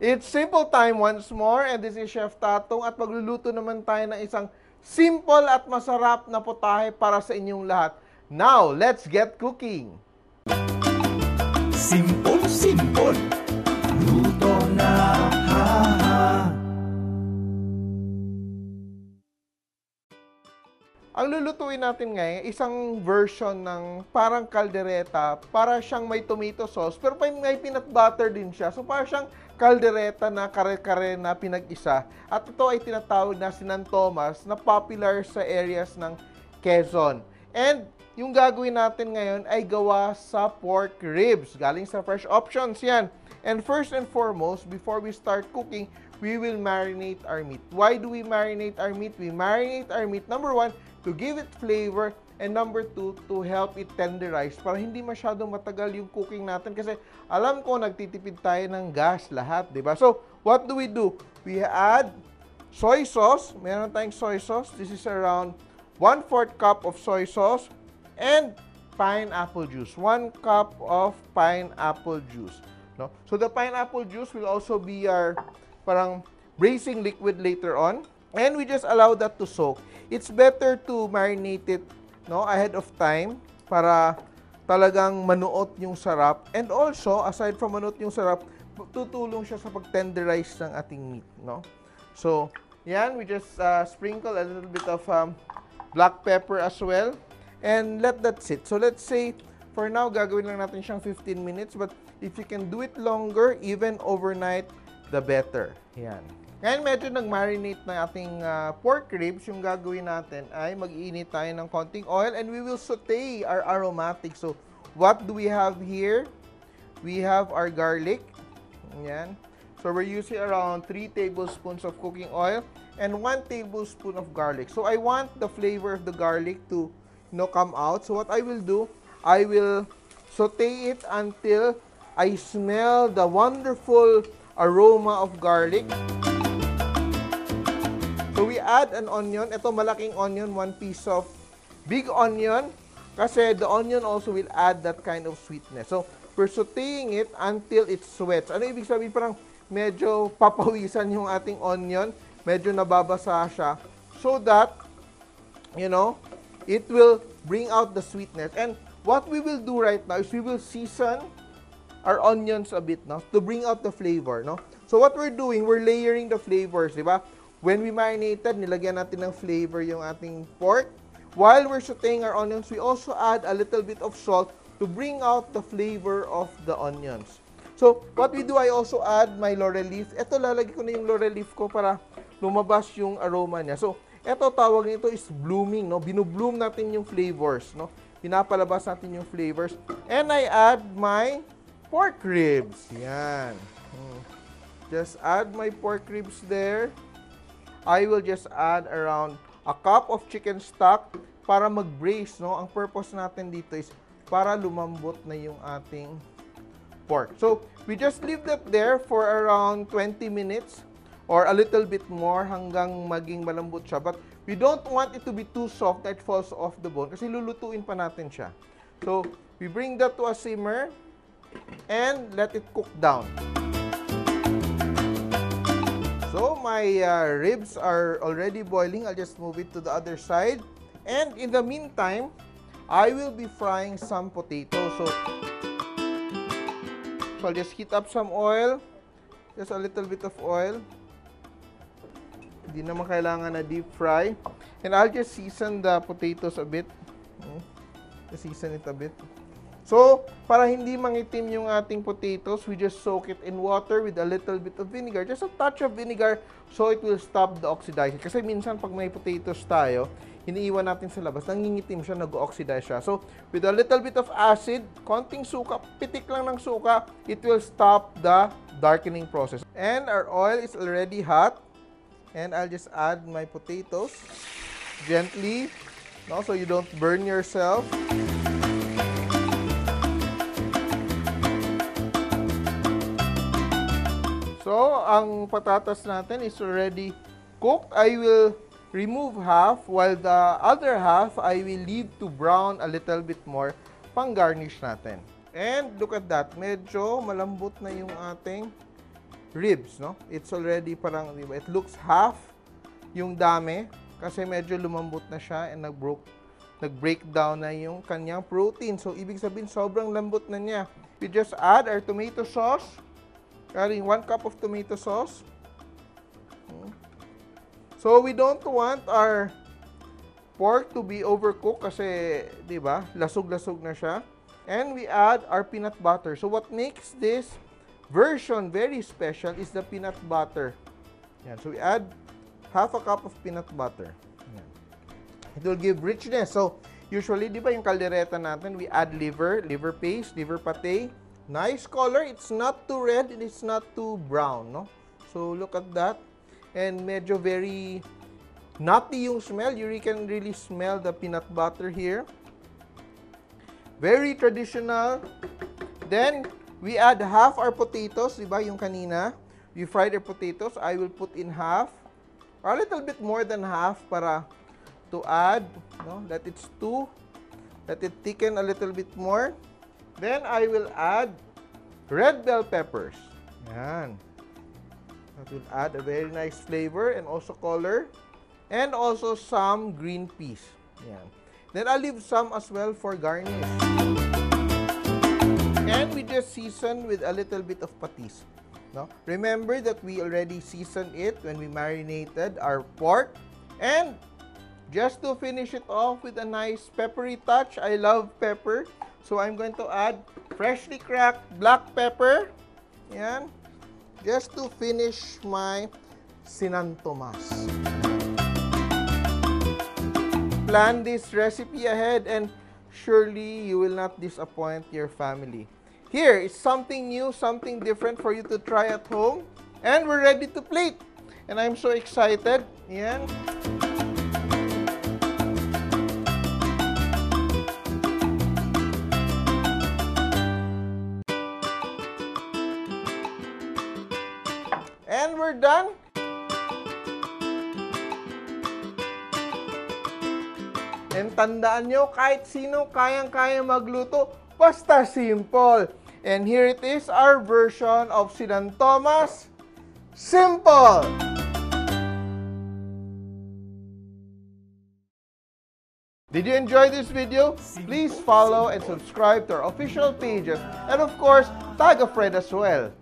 It's simple time once more, and this is Chef Tatong at magluluto naman tayo ng isang simple at masarap na putahe para sa inyong lahat. Now, let's get cooking! Simple, luto na, ha-ha. Ang lulutuin natin ngayon, isang version ng parang kaldereta, para siyang may tomato sauce, pero may peanut butter din siya. So, para siyang kaldereta na kare-kare na pinag-isa. At ito ay tinatawag na Sinantomas na popular sa areas ng Quezon. And yung gagawin natin ngayon ay gawa sa pork ribs. Galing sa Fresh Options yan. And first and foremost, before we start cooking, we will marinate our meat. Why do we marinate our meat? We marinate our meat, number one, to give it flavor, and number two, to help it tenderize para hindi masyadong matagal yung cooking natin kasi alam ko nagtitipid tayo ng gas lahat, di ba? So, what do? We add soy sauce. Meron tayong soy sauce. This is around 1/4 cup of soy sauce and pineapple juice. 1 cup of pineapple juice. No? So, the pineapple juice will also be our parang braising liquid later on. And we just allow that to soak. It's better to marinate it ahead of time para talagang manuot yung sarap. And also, aside from manuot yung sarap, tutulong siya sa pag-tenderize ng ating meat. No? So, yan, we just sprinkle a little bit of black pepper as well. And let that sit. So, let's say, for now, gagawin lang natin siyang 15 minutes. But if you can do it longer, even overnight, the better. Yan. Ngayon, medyo nag-marinate na ating pork ribs. Yung gagawin natin ay mag-iinit tayo ng konting oil and we will saute our aromatic. So, what do we have here? We have our garlic. Yan. So, we're using around 3 tablespoons of cooking oil and 1 tablespoon of garlic. So, I want the flavor of the garlic to come out. So, what I will do, I will saute it until I smell the wonderful aroma of garlic. So, we add an onion. Ito, malaking onion, 1 piece of big onion. Kasi the onion also will add that kind of sweetness. So, we're sauteing it until it sweats. Ano ibig sabihin? Parang medyo papawisan yung ating onion. Medyo nababasa siya. So that, it will bring out the sweetness. And what we will do right now is we will season our onions a bit, to bring out the flavor, So, what we're doing, we're layering the flavors, di ba? When we marinated, nilagyan natin ng flavor yung ating pork. While we're sauteing our onions, we also add a little bit of salt to bring out the flavor of the onions. So, what we do, I also add my laurel leaf. Ito, lalagay ko na yung laurel leaf ko para lumabas yung aroma niya. So, ito, tawag nito is blooming, Binubloom natin yung flavors, Pinapalabas natin yung flavors. And I add my pork ribs. Yan. Just add my pork ribs there. I will just add around a cup of chicken stock para mag-braise, Ang purpose natin dito is para lumambot na yung ating pork. So, we just leave that there for around 20 minutes or a little bit more hanggang maging malambot siya. But we don't want it to be too soft that it falls off the bone kasi lulutuin pa natin siya. So, we bring that to a simmer and let it cook down. So, my ribs are already boiling. I'll just move it to the other side. And in the meantime, I will be frying some potatoes. So, I'll just heat up some oil. Just a little bit of oil. Hindi naman kailangan na deep fry. And I'll just season the potatoes a bit. Just season it a bit. So, para hindi mangitim yung ating potatoes, we just soak it in water with a little bit of vinegar. Just a touch of vinegar so it will stop the oxidizing. Kasi minsan pag may potatoes tayo, iniiwan natin sa labas, nangingitim siya, nag-oxidize siya. So, with a little bit of acid, konting suka, pitik lang ng suka, it will stop the darkening process. And our oil is already hot. And I'll just add my potatoes gently, so you don't burn yourself. So, ang patatas natin is already cooked. I will remove half while the other half I will leave to brown a little bit more pang garnish natin. And look at that, medyo malambot na yung ating ribs, no? It's already parang, di ba? It looks half yung dami kasi medyo lumambot na siya and nag-break down na yung kanyang protein. So, ibig sabihin, sobrang lambot na niya. We just add our tomato sauce. Adding 1 cup of tomato sauce. So, we don't want our pork to be overcooked kasi, di ba, lasog-lasog na siya. And we add our peanut butter. So, what makes this version very special is the peanut butter. Yan. So, we add half a cup of peanut butter. Yan. It will give richness. So, usually, di ba yung kaldereta natin, we add liver paste, liver pate. Nice color. It's not too red and it's not too brown, no? So, look at that. And medyo very nutty yung smell. You can really smell the peanut butter here. Very traditional. Then, we add half our potatoes, di ba, yung kanina. We fried our potatoes. I will put in half, or a little bit more than half para to add, no, that it thicken a little bit more. Then, I will add red bell peppers. Yan. That will add a very nice flavor and also color. And also some green peas. Yan. Then, I'll leave some as well for garnish. And we just season with a little bit of patis. No? Remember that we already seasoned it when we marinated our pork. And just to finish it off with a nice peppery touch, I love pepper. So, I'm going to add freshly cracked black pepper. Yan. Just to finish my Sinantomas. Plan this recipe ahead and surely you will not disappoint your family. Here is something new, something different for you to try at home. And we're ready to plate. And I'm so excited. Yan. And we're done. And tandaan nyo, kahit sino kayang-kaya magluto, basta simple. And here it is, our version of Sinantomas. Simple! Did you enjoy this video? Please follow and subscribe to our official pages. And of course, tag a friend as well.